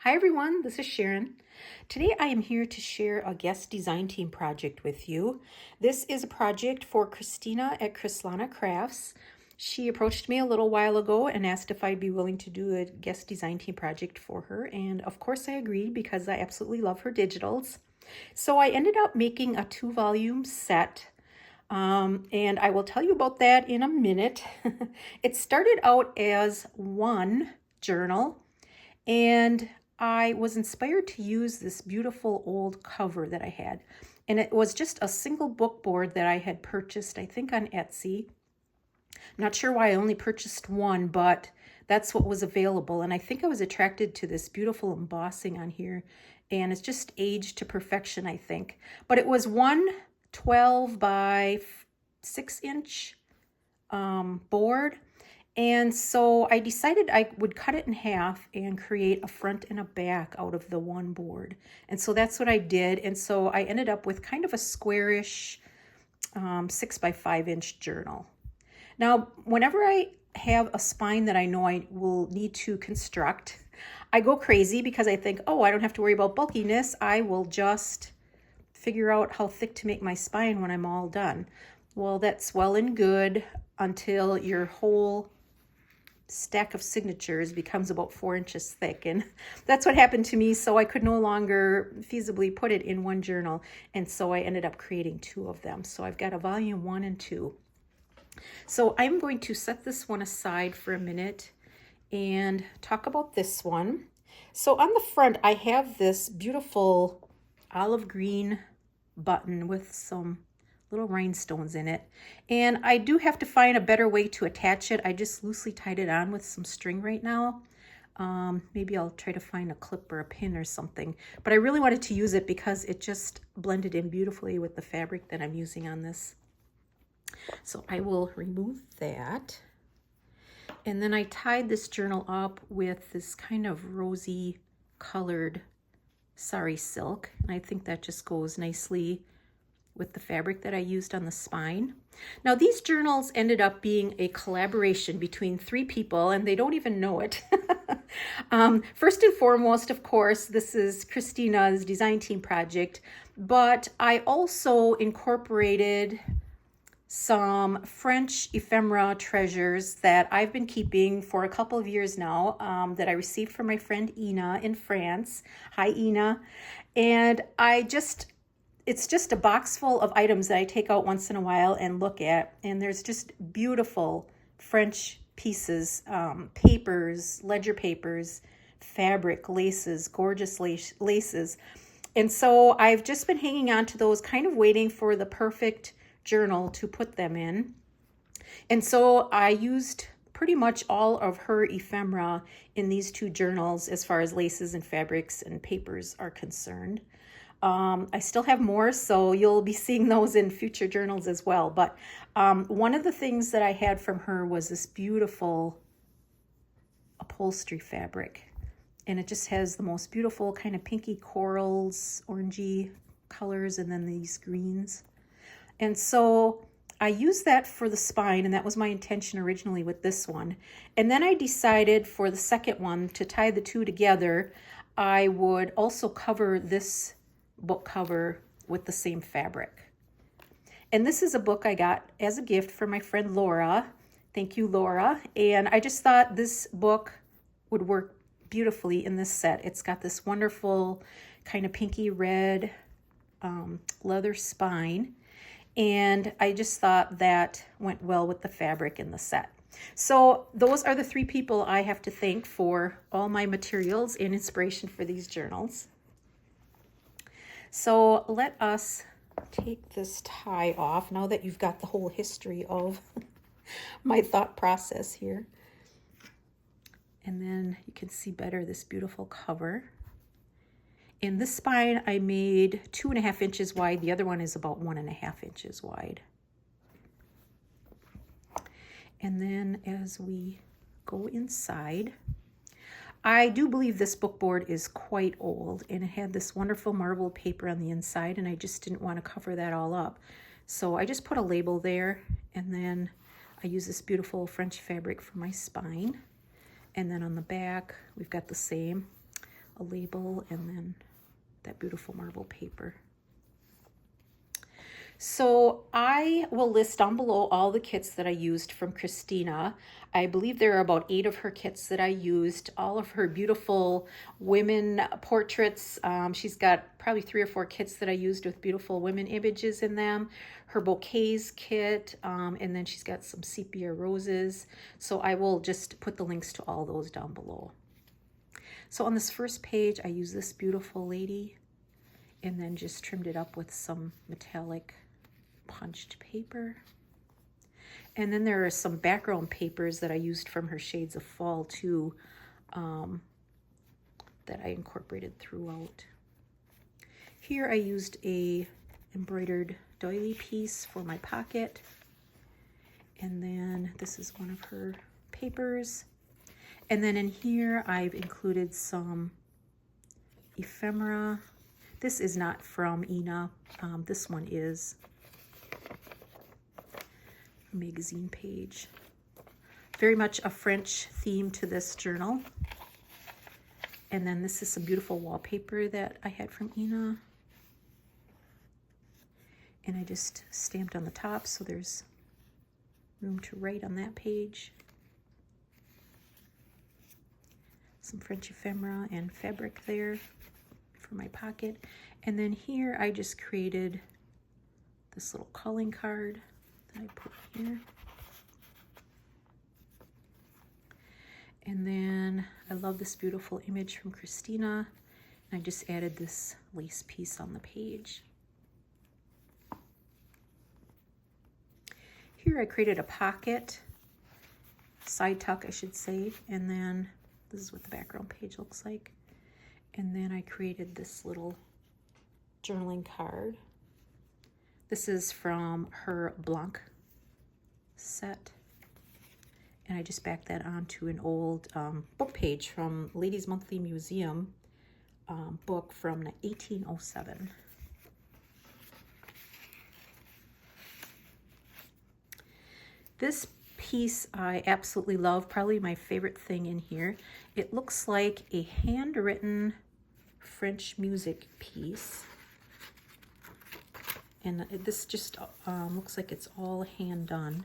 Hi everyone, this is Sharon. Today I am here to share a guest design team project with you. This is a project for Christina at Crislanacrafts. She approached me a little while ago and asked if I'd be willing to do a guest design team project for her, and of course I agreed because I absolutely love her digitals. So I ended up making a 2-volume set, and I will tell you about that in a minute. It started out as one journal, and I was inspired to use this beautiful old cover that I had. And it was just a single book board that I had purchased, I think on Etsy. I'm not sure why I only purchased one, but that's what was available. And I think I was attracted to this beautiful embossing on here. And it's just aged to perfection, I think. But it was one 12 by 6-inch board. And so I decided I would cut it in half and create a front and a back out of the one board. And so that's what I did. And so I ended up with kind of a squarish 6 by 5-inch journal. Now, whenever I have a spine that I know I will need to construct, I go crazy because I think, oh, I don't have to worry about bulkiness. I will just figure out how thick to make my spine when I'm all done. Well, that's well and good until your whole stack of signatures becomes about 4 inches thick, and that's what happened to me. So I could no longer feasibly put it in one journal, and so I ended up creating 2 of them. So I've got a volume 1 and 2. So I'm going to set this one aside for a minute and talk about this one. So on the front I have this beautiful olive green button with some little rhinestones in it, and I do have to find a better way to attach it. I just loosely tied it on with some string right now. Maybe I'll try to find a clip or a pin or something, but I really wanted to use it because it just blended in beautifully with the fabric that I'm using on this. So I will remove that, and then I tied this journal up with this kind of rosy colored sari silk, and I think that just goes nicely with the fabric that I used on the spine. Now these journals ended up being a collaboration between 3 people, and they don't even know it. First and foremost, of course, this is Christina's design team project, but I also incorporated some French ephemera treasures that I've been keeping for a couple of years now, that I received from my friend Ina in France. Hi, Ina. And it's just a box full of items that I take out once in a while and look at. And there's just beautiful French pieces, papers, ledger papers, fabric, laces, gorgeous laces. And so I've just been hanging on to those, kind of waiting for the perfect journal to put them in. And so I used pretty much all of her ephemera in these 2 journals as far as laces and fabrics and papers are concerned. I still have more, so you'll be seeing those in future journals as well. But one of the things that I had from her was this beautiful upholstery fabric. And it just has the most beautiful kind of pinky corals, orangey colors, and then these greens. And so I used that for the spine, and that was my intention originally with this one. And then I decided for the second one to tie the 2 together, I would also cover this book cover with the same fabric. And this is a book I got as a gift from my friend Laura. Thank you, Laura. And I just thought this book would work beautifully in this set. It's got this wonderful kind of pinky red leather spine, and I just thought that went well with the fabric in the set. So those are the 3 people I have to thank for all my materials and inspiration for these journals. So let us take this tie off now that you've got the whole history of my thought process here. And then you can see better this beautiful cover. In this spine I made 2.5 inches wide. The other one is about 1.5 inches wide. And then as we go inside, I do believe this book board is quite old, and it had this wonderful marbled paper on the inside, and I just didn't want to cover that all up. So I just put a label there, and then I use this beautiful French fabric for my spine. And then on the back, we've got the same a label, and then that beautiful marble paper. So I will list down below all the kits that I used from Christina. I believe there are about 8 of her kits that I used, all of her beautiful women portraits. She's got probably 3 or 4 kits that I used with beautiful women images in them. Her bouquets kit, and then she's got some sepia roses. So I will just put the links to all those down below. So on this first page, I use this beautiful lady and then just trimmed it up with some metallic punched paper. And then there are some background papers that I used from her Shades of Fall too, that I incorporated throughout. Here I used a embroidered doily piece for my pocket. And then this is one of her papers. And then in here I've included some ephemera. This is not from Ina. This one is a magazine page. Very much a French theme to this journal. And then this is some beautiful wallpaper that I had from Ina. And I just stamped on the top so there's room to write on that page. Some French ephemera and fabric there for my pocket. And then here I just created this little calling card that I put here. And then I love this beautiful image from Christina. And I just added this lace piece on the page. Here I created a pocket, side tuck I should say, and then this is what the background page looks like. And then I created this little journaling card. This is from her Blanc set. And I just backed that onto an old book page from Ladies Monthly Museum book from 1807. This piece I absolutely love, probably my favorite thing in here. It looks like a handwritten French music piece. And this just looks like it's all hand done.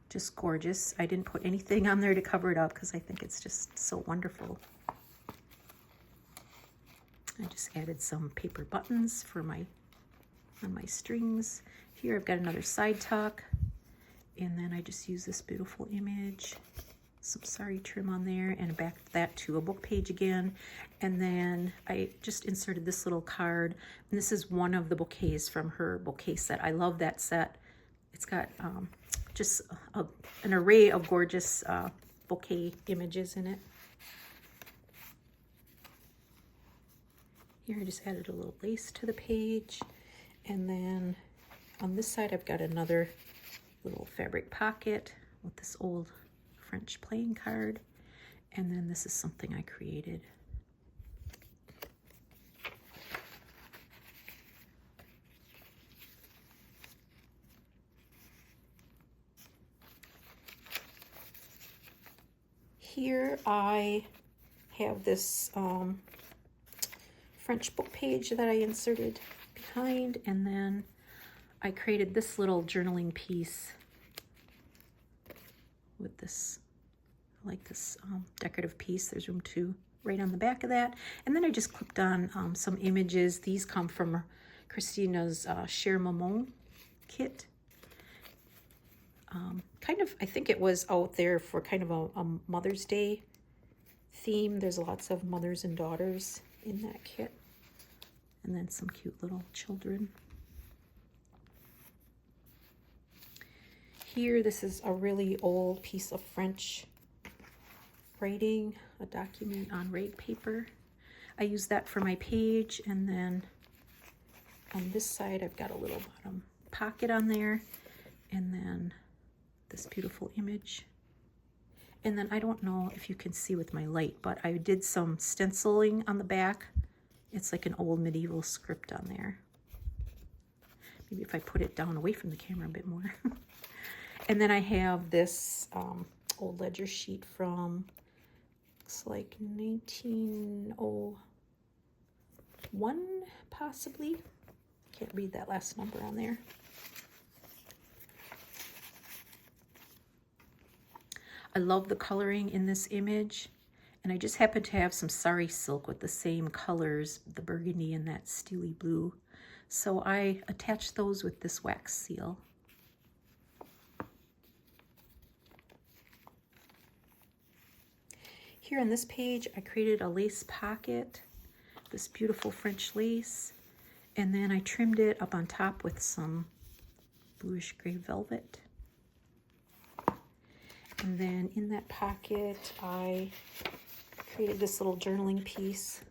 Just gorgeous. I didn't put anything on there to cover it up because I think it's just so wonderful. I just added some paper buttons for on my strings. Here I've got another side tuck. And then I just use this beautiful image, some sari trim on there, and backed that to a book page again. And then I just inserted this little card. And this is one of the bouquets from her bouquet set. I love that set. It's got just an array of gorgeous bouquet images in it. Here I just added a little lace to the page. And then on this side I've got another little fabric pocket with this old French playing card. And then this is something I created. Here I have this French book page that I inserted behind, and then I created this little journaling piece with this, I like this decorative piece. There's room to write on the back of that. And then I just clipped on some images. These come from Christina's Cher Maman kit. Kind of, I think it was out there for kind of a Mother's Day theme. There's lots of mothers and daughters in that kit. And then some cute little children. Here, this is a really old piece of French writing, a document on rag paper. I use that for my page, and then on this side I've got a little bottom pocket on there, and then this beautiful image. And then I don't know if you can see with my light, but I did some stenciling on the back. It's like an old medieval script on there. Maybe if I put it down away from the camera a bit more. And then I have this old ledger sheet from Looks like 1901, possibly. Can't read that last number on there. I love the coloring in this image, and I just happen to have some sari silk with the same colors, the burgundy and that steely blue. So I attached those with this wax seal. Here on this page, I created a lace pocket, this beautiful French lace, and then I trimmed it up on top with some bluish gray velvet. And then in that pocket, I created this little journaling piece,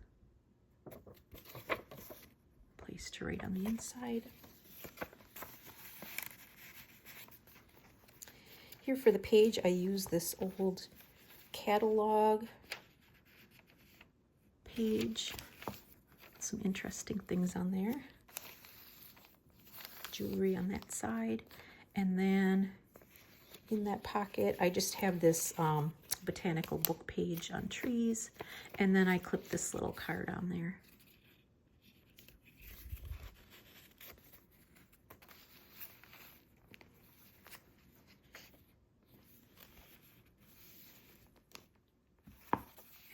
placed right on the inside. Here for the page, I used this old catalog page. Some interesting things on there. Jewelry on that side. And then in that pocket, I just have this botanical book page on trees. And then I clipped this little card on there.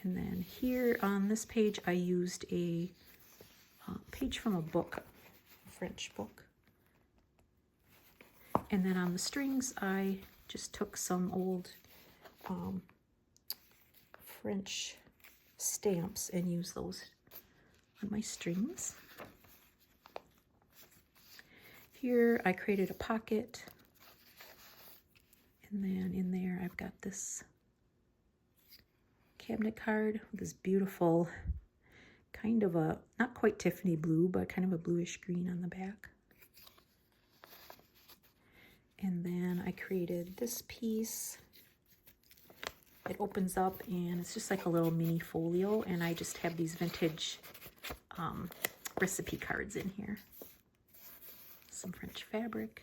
And then here on this page, I used a page from a book, a French book. And then on the strings, I just took some old French stamps and used those on my strings. Here, I created a pocket. And then in there, I've got this cabinet card with this beautiful kind of a, not quite Tiffany blue, but kind of a bluish green on the back. And then I created this piece. It opens up and it's just like a little mini folio, and I just have these vintage recipe cards in here. Some French fabric.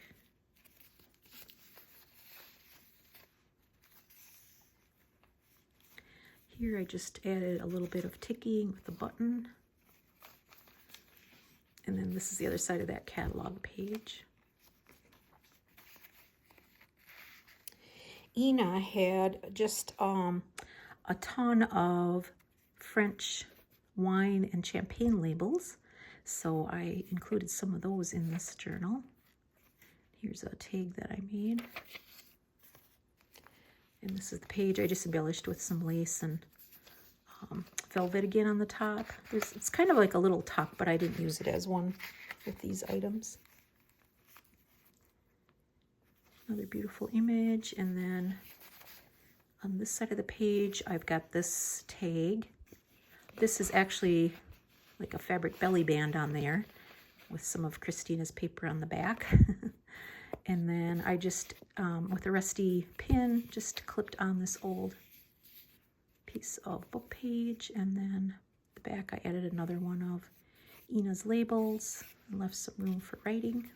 Here I just added a little bit of ticking with a button. And then this is the other side of that catalog page. Ina had just a ton of French wine and champagne labels, so I included some of those in this journal. Here's a tag that I made. And this is the page I just embellished with some lace and velvet again on the top. It's kind of like a little top, but I didn't use it as one with these items. Another beautiful image. And then on this side of the page, I've got this tag. This is actually like a fabric belly band on there with some of Christina's paper on the back. And then I just, with a rusty pin, just clipped on this old piece of book page. And then the back, I added another one of Ina's labels and left some room for writing.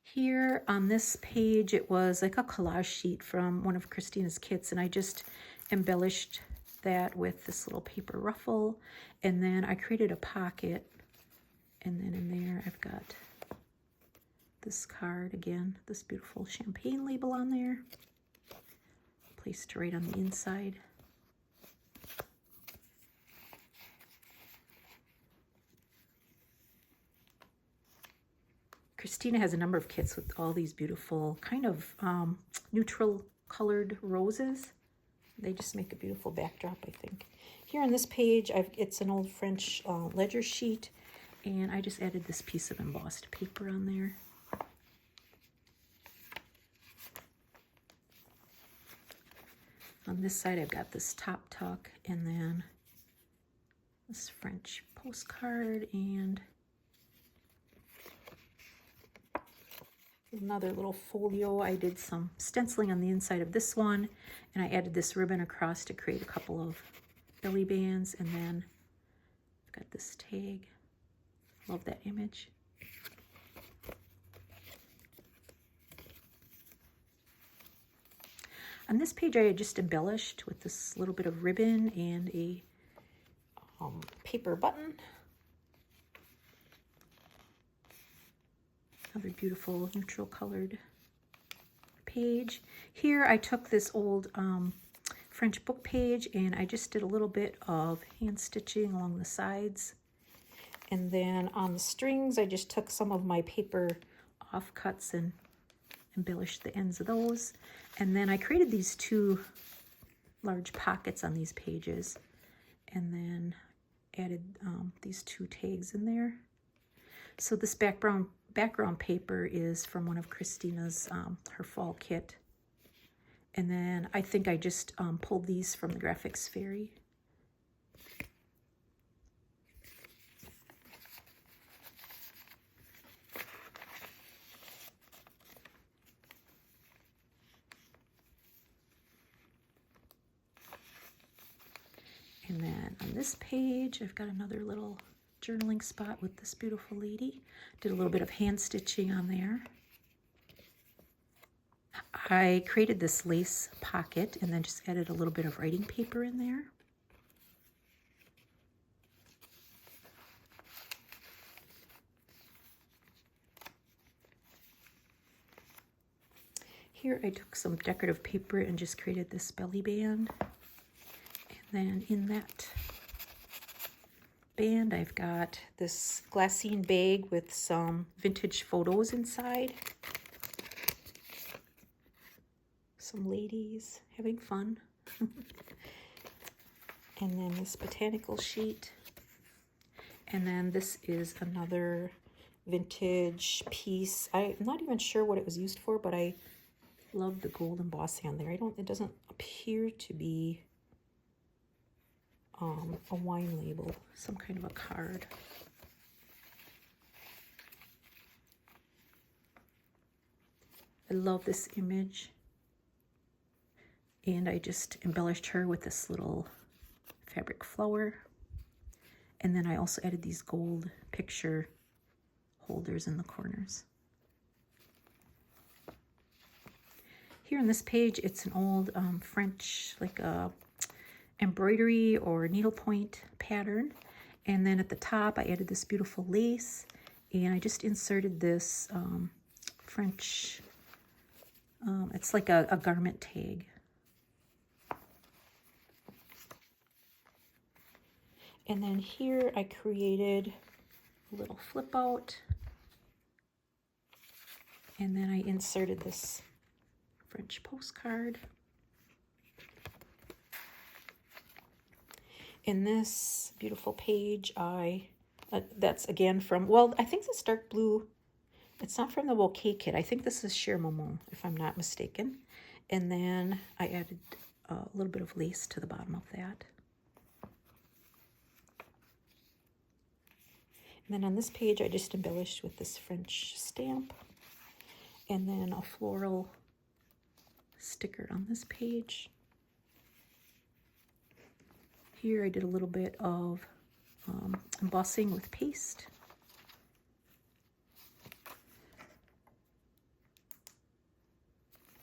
Here on this page, it was like a collage sheet from one of Christina's kits, and I just embellished that with this little paper ruffle, and then I created a pocket, and then in there I've got this card again, this beautiful champagne label on there, placed right on the inside. Christina has a number of kits with all these beautiful kind of neutral colored roses. They just make a beautiful backdrop, I think. Here on this page, it's an old French ledger sheet, and I just added this piece of embossed paper on there. On this side, I've got this top tuck, and then this French postcard, and another little folio. I did some stenciling on the inside of this one, and I added this ribbon across to create a couple of belly bands, and then I've got this tag. Love that image. On this page, I had just embellished with this little bit of ribbon and a paper button. Another beautiful neutral colored page. Here I took this old French book page and I just did a little bit of hand stitching along the sides. And then on the strings, I just took some of my paper offcuts and embellished the ends of those. And then I created these two large pockets on these pages and then added these two tags in there. So this background paper is from one of Christina's, her fall kit. And then I think I just pulled these from the Graphics Fairy. And then on this page, I've got another little journaling spot with this beautiful lady. Did a little bit of hand stitching on there. I created this lace pocket and then just added a little bit of writing paper in there. Here I took some decorative paper and just created this belly band. And then in that band, I've got this glassine bag with some vintage photos inside. Some ladies having fun. And then this botanical sheet. And then this is another vintage piece. I'm not even sure what it was used for, but I love the gold embossing on there. It doesn't appear to be a wine label, some kind of a card. I love this image. And I just embellished her with this little fabric flower. And then I also added these gold picture holders in the corners. Here on this page, it's an old French, like a embroidery or needlepoint pattern. And then at the top, I added this beautiful lace. And I just inserted this French, it's like a garment tag. And then here I created a little flip out. And then I inserted this French postcard. In this beautiful page, that's again from, well, I think this dark blue, it's not from the bouquet kit. I think this is Cher Momon, if I'm not mistaken. And then I added a little bit of lace to the bottom of that. And then on this page, I just embellished with this French stamp and then a floral sticker on this page. Here I did a little bit of embossing with paste.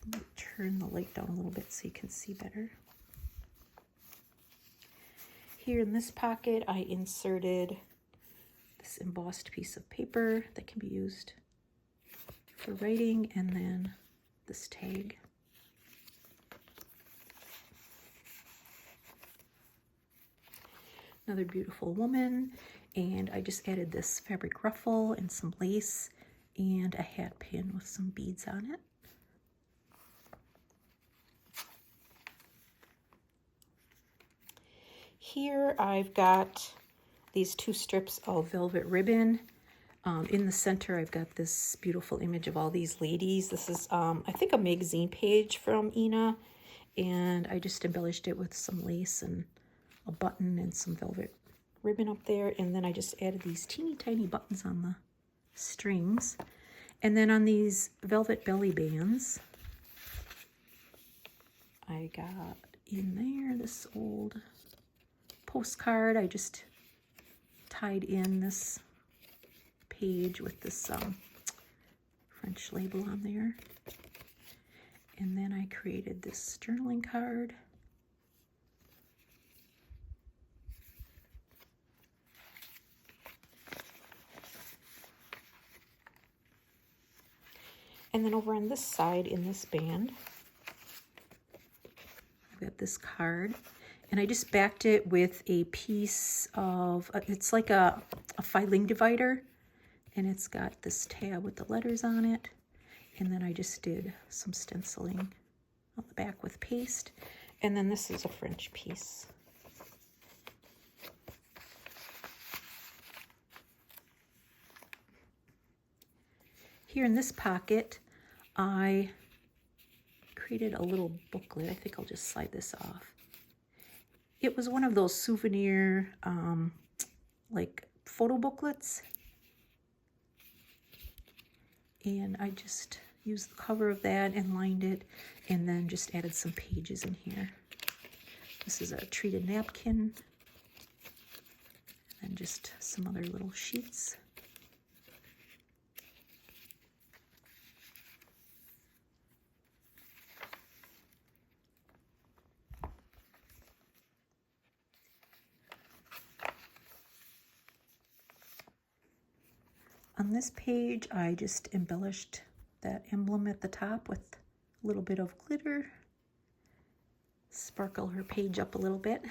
Let me turn the light down a little bit so you can see better. Here in this pocket, I inserted this embossed piece of paper that can be used for writing, and then this tag. Another beautiful woman, and I just added this fabric ruffle and some lace and a hat pin with some beads on it. Here I've got these two strips of velvet ribbon. In the center, I've got this beautiful image of all these ladies. This is, I think, a magazine page from Ina, and I just embellished it with some lace and a button and some velvet ribbon up there. And then I just added these teeny tiny buttons on the strings. And then on these velvet belly bands, I got in there this old postcard. I just tied in this page with this French label on there. And then I created this journaling card. And then over on this side in this band, I've got this card. And I just backed it with a piece of, it's like a filing divider. And it's got this tab with the letters on it. And then I just did some stenciling on the back with paste. And then this is a French piece. Here in this pocket, I created a little booklet. I think I'll just slide this off. It was one of those souvenir, like photo booklets. And I just used the cover of that and lined it, and then just added some pages in here. This is a treated napkin, and just some other little sheets. On this page, I just embellished that emblem at the top with a little bit of glitter. Sparkle her page up a little bit.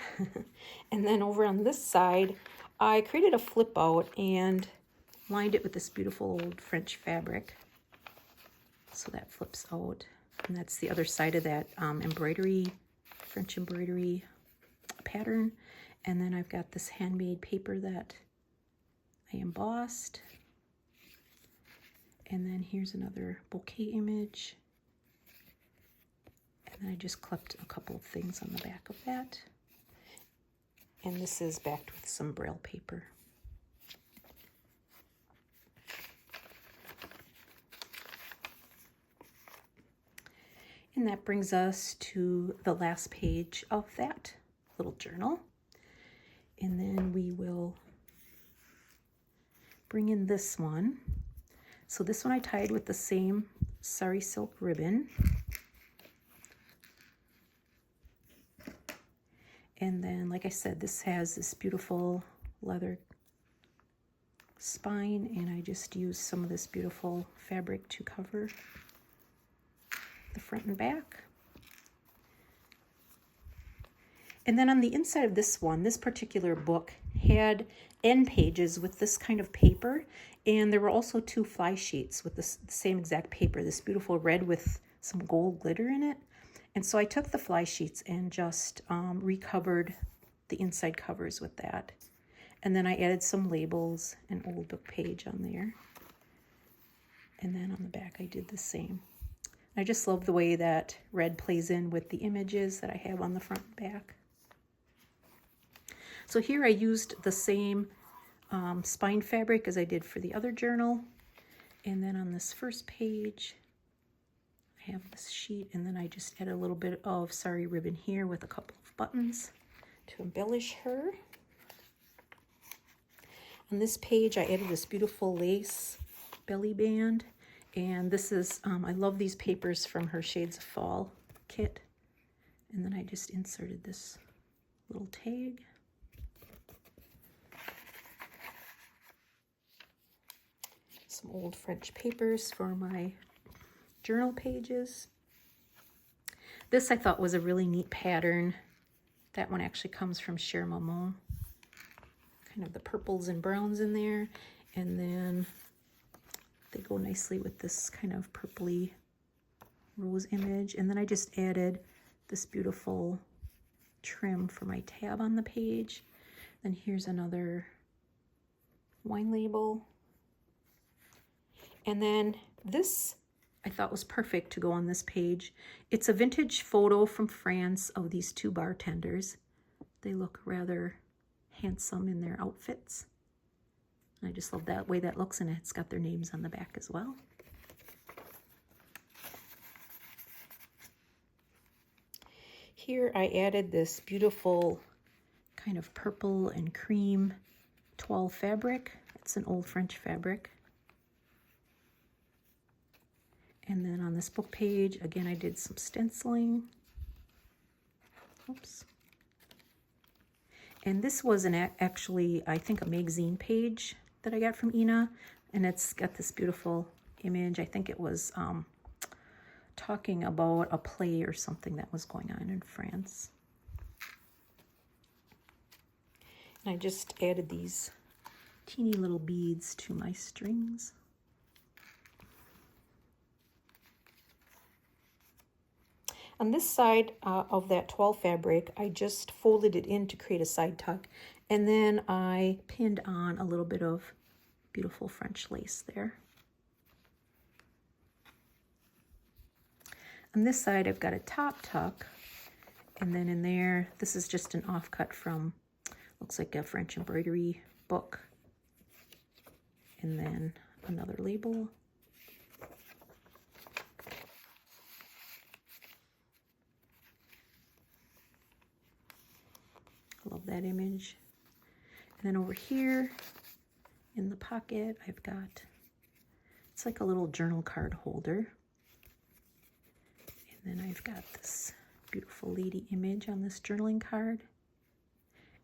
And then over on this side, I created a flip out and lined it with this beautiful old French fabric. So that flips out. And that's the other side of that embroidery, French embroidery pattern. And then I've got this handmade paper that I embossed. And then here's another bouquet image. And then I just clipped a couple of things on the back of that. And this is backed with some Braille paper. And that brings us to the last page of that little journal. And then we will bring in this one. So this one I tied with the same sari silk ribbon. And then, like I said, this has this beautiful leather spine, and I just used some of this beautiful fabric to cover the front and back. And then on the inside of this one, this particular book had end pages with this kind of paper, and there were also 2 fly sheets with the same exact paper, this beautiful red with some gold glitter in it. And so I took the fly sheets and just recovered the inside covers with that. And then I added some labels and old book page on there. And then on the back I did the same. I just love the way that red plays in with the images that I have on the front and back. So here I used the same spine fabric as I did for the other journal. And then on this first page, I have this sheet, and then I just add a little bit of sari ribbon here with a couple of buttons to embellish her. On this page, I added this beautiful lace belly band. And this is, I love these papers from her Shades of Fall kit. And then I just inserted this little tag. Some old French papers for my journal pages. This I thought was a really neat pattern. That one actually comes from Sharon. Kind of the purples and browns in there. And then they go nicely with this kind of purpley rose image. And then I just added this beautiful trim for my tab on the page. Then here's another wine label. And then this I thought was perfect to go on this page. It's a vintage photo from France of these 2 bartenders. They look rather handsome in their outfits. I just love that way that looks, and it's got their names on the back as well. Here I added this beautiful kind of purple and cream toile fabric. It's an old French fabric. And then on this book page, again, I did some stenciling. Oops. And this was actually, I think, a magazine page that I got from Ina. And it's got this beautiful image. I think it was talking about a play or something that was going on in France. And I just added these teeny little beads to my strings. On this side of that 12 fabric, I just folded it in to create a side tuck, and then I pinned on a little bit of beautiful French lace there. On this side, I've got a top tuck, and then in there, this is just an offcut from, looks like a French embroidery book, and then another label. I love that image. And then over here in the pocket, I've got, it's like a little journal card holder. And then I've got this beautiful lady image on this journaling card.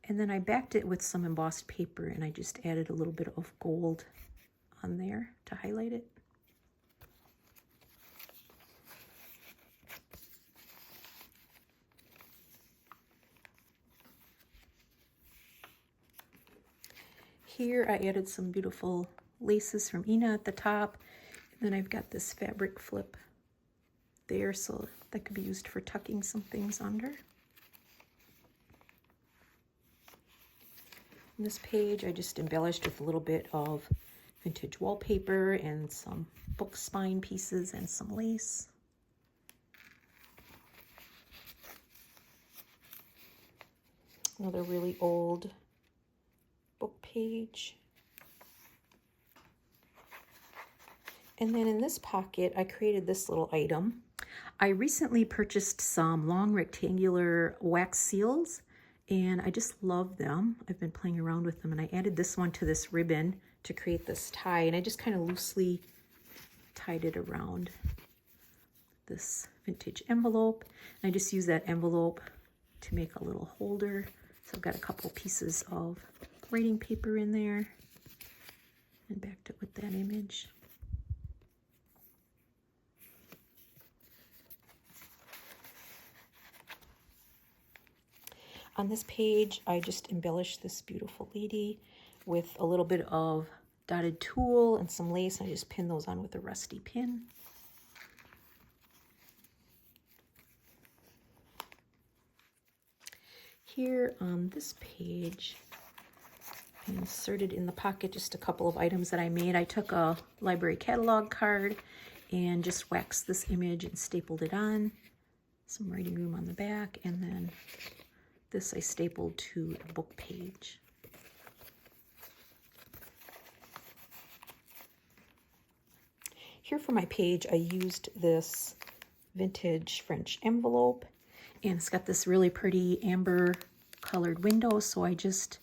And then I backed it with some embossed paper, and I just added a little bit of gold on there to highlight it. Here I added some beautiful laces from Ina at the top, and then I've got this fabric flip there, so that could be used for tucking some things under. On this page I just embellished with a little bit of vintage wallpaper and some book spine pieces and some lace. Another really old book page. And then in this pocket, I created this little item. I recently purchased some long rectangular wax seals, and I just love them. I've been playing around with them, and I added this one to this ribbon to create this tie, and I just kind of loosely tied it around this vintage envelope. And I just use that envelope to make a little holder. So I've got a couple pieces of writing paper in there and backed it with that image. On this page, I just embellished this beautiful lady with a little bit of dotted tulle and some lace. I just pinned those on with a rusty pin. Here on this page, I inserted in the pocket just a couple of items that I made. I took a library catalog card and just waxed this image and stapled it on. Some writing room on the back, and then this I stapled to a book page. Here for my page, I used this vintage French envelope, and it's got this really pretty amber colored window, so I just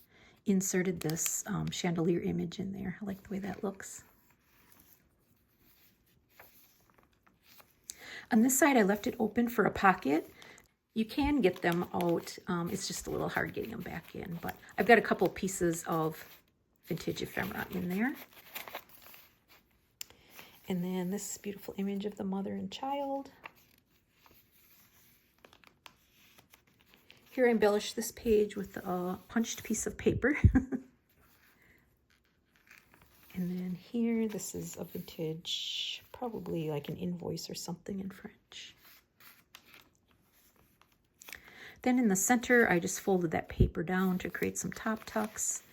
inserted this chandelier image in there. I like the way that looks. On this side, I left it open for a pocket. You can get them out. It's just a little hard getting them back in, but I've got a couple pieces of vintage ephemera in there. And then this beautiful image of the mother and child. Here I embellished this page with a punched piece of paper. And then here, this is a vintage, probably like an invoice or something in French. Then in the center, I just folded that paper down to create some top tucks.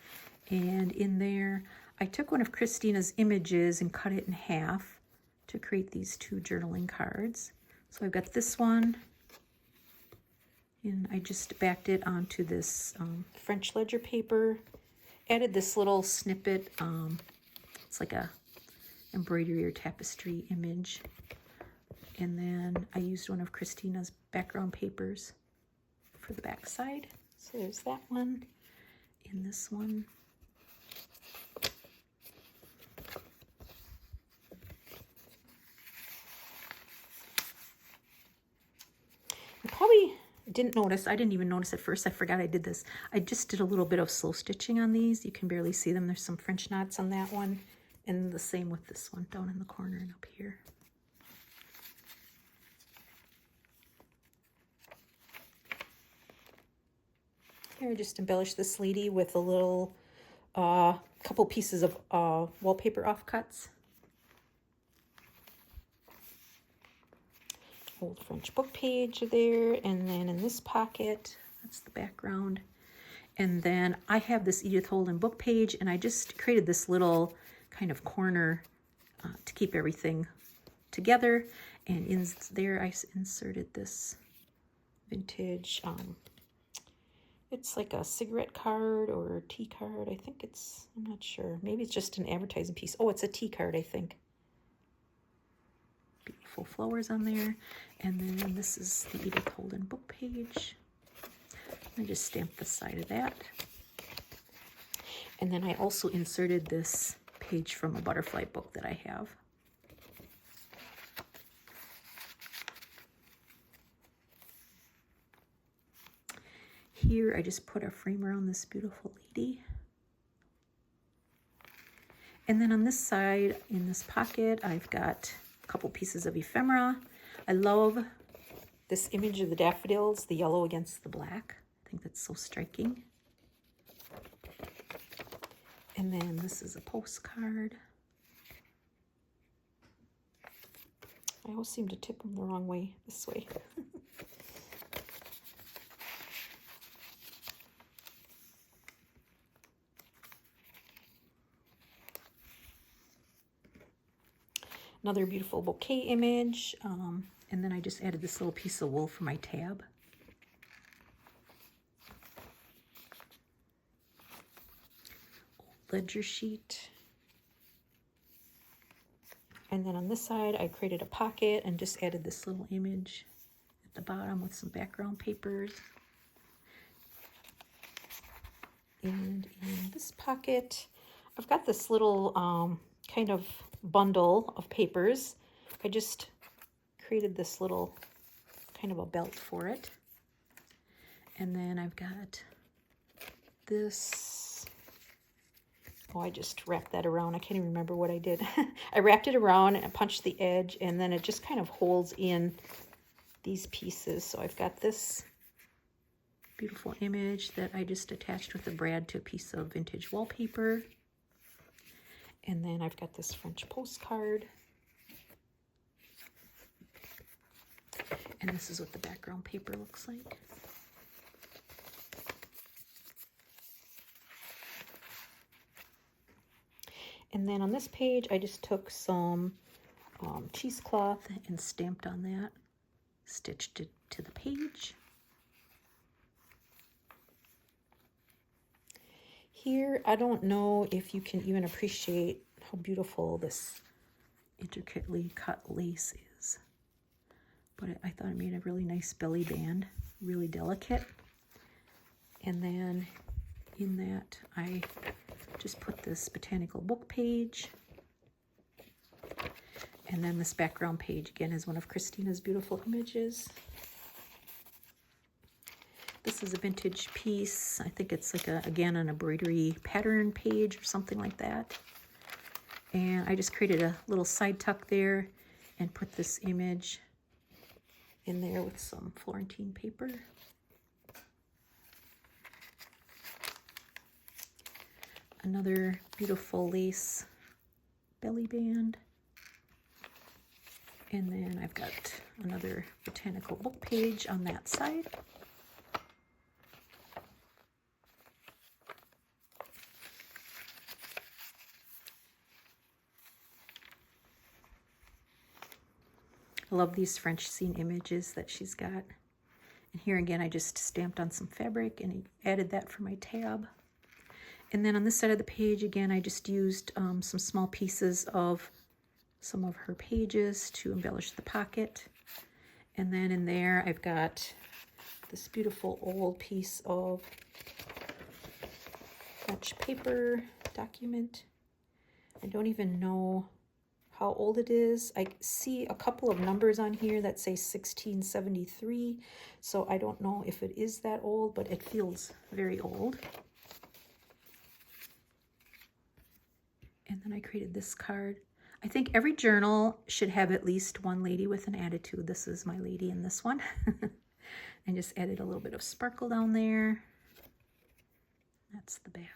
And in there, I took one of Christina's images and cut it in half to create these two journaling cards. So I've got this one, and I just backed it onto this French ledger paper. Added this little snippet. It's like a embroidery or tapestry image. And then I used one of Christina's background papers for the back side. So there's that one and this one. You probably didn't notice. I didn't even notice at first. I forgot I did this. I just did a little bit of slow stitching on these. You can barely see them. There's some French knots on that one. And the same with this one down in the corner and up here. Here I just embellished this lady with a little couple pieces of wallpaper offcuts. Old French book page there, and then in this pocket, that's the background. And then I have this Edith Holden book page, and I just created this little kind of corner to keep everything together. And in there I inserted this vintage, it's like a cigarette card or a tea card. I think it's, I'm not sure. Maybe it's just an advertising piece. Oh, it's a tea card, I think. Beautiful flowers on there. And then this is the Edith Holden book page. I just stamped the side of that. And then I also inserted this page from a butterfly book that I have. Here I just put a frame around this beautiful lady. And then on this side, in this pocket, I've got a couple pieces of ephemera. I love this image of the daffodils, the yellow against the black. I think that's so striking. And then this is a postcard. I always seem to tip them the wrong way, this way. Another beautiful bouquet image, and then I just added this little piece of wool for my tab. Old ledger sheet. And then on this side, I created a pocket and just added this little image at the bottom with some background papers. And in this pocket, I've got this little kind of bundle of papers. I just created this little kind of a belt for it. And then I've got this. Oh, I just wrapped that around. I can't even remember what I did. I wrapped it around and punched the edge, and then it just kind of holds in these pieces. So I've got this beautiful image that I just attached with a brad to a piece of vintage wallpaper. And then I've got this French postcard. And this is what the background paper looks like. And then on this page, I just took some cheesecloth and stamped on that, stitched it to the page. Here, I don't know if you can even appreciate how beautiful this intricately cut lace is. But I thought it made a really nice belly band, really delicate. And then in that, I just put this botanical book page. And then this background page, again, is one of Christina's beautiful images. This is a vintage piece. I think it's like, again, an embroidery pattern page or something like that. And I just created a little side tuck there and put this image in there with some Florentine paper. Another beautiful lace belly band. And then I've got another botanical book page on that side. I love these French scene images that she's got. And here again, I just stamped on some fabric and added that for my tab. And then on this side of the page, again, I just used some small pieces of some of her pages to embellish the pocket. And then in there, I've got this beautiful old piece of French paper document. I don't even know how old it is. I see a couple of numbers on here that say 1673, so I don't know if it is that old, but it feels very old. And then I created this card. I think every journal should have at least one lady with an attitude. This is my lady in this one. And just added a little bit of sparkle down there. That's the back.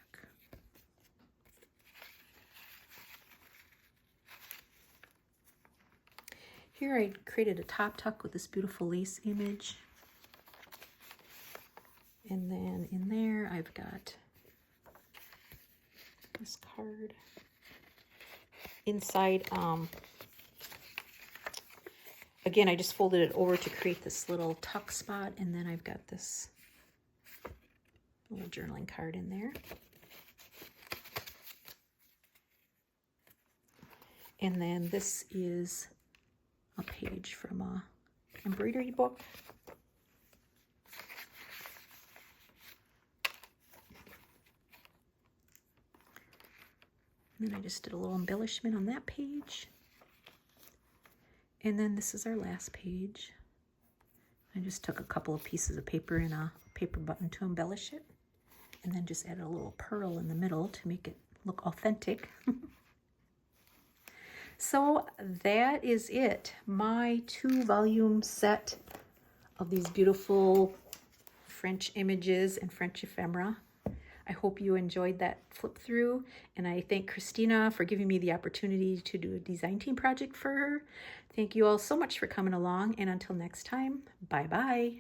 Here I created a top tuck with this beautiful lace image. And then in there I've got this card. Inside, again, I just folded it over to create this little tuck spot, and then I've got this little journaling card in there. And then this is a page from a embroidery book. And then I just did a little embellishment on that page. And then this is our last page. I just took a couple of pieces of paper and a paper button to embellish it. And then just added a little pearl in the middle to make it look authentic. So that is it. My 2-volume set of these beautiful French images and French ephemera. I hope you enjoyed that flip through, and I thank Christina for giving me the opportunity to do a design team project for her. Thank you all so much for coming along, and until next time, bye-bye.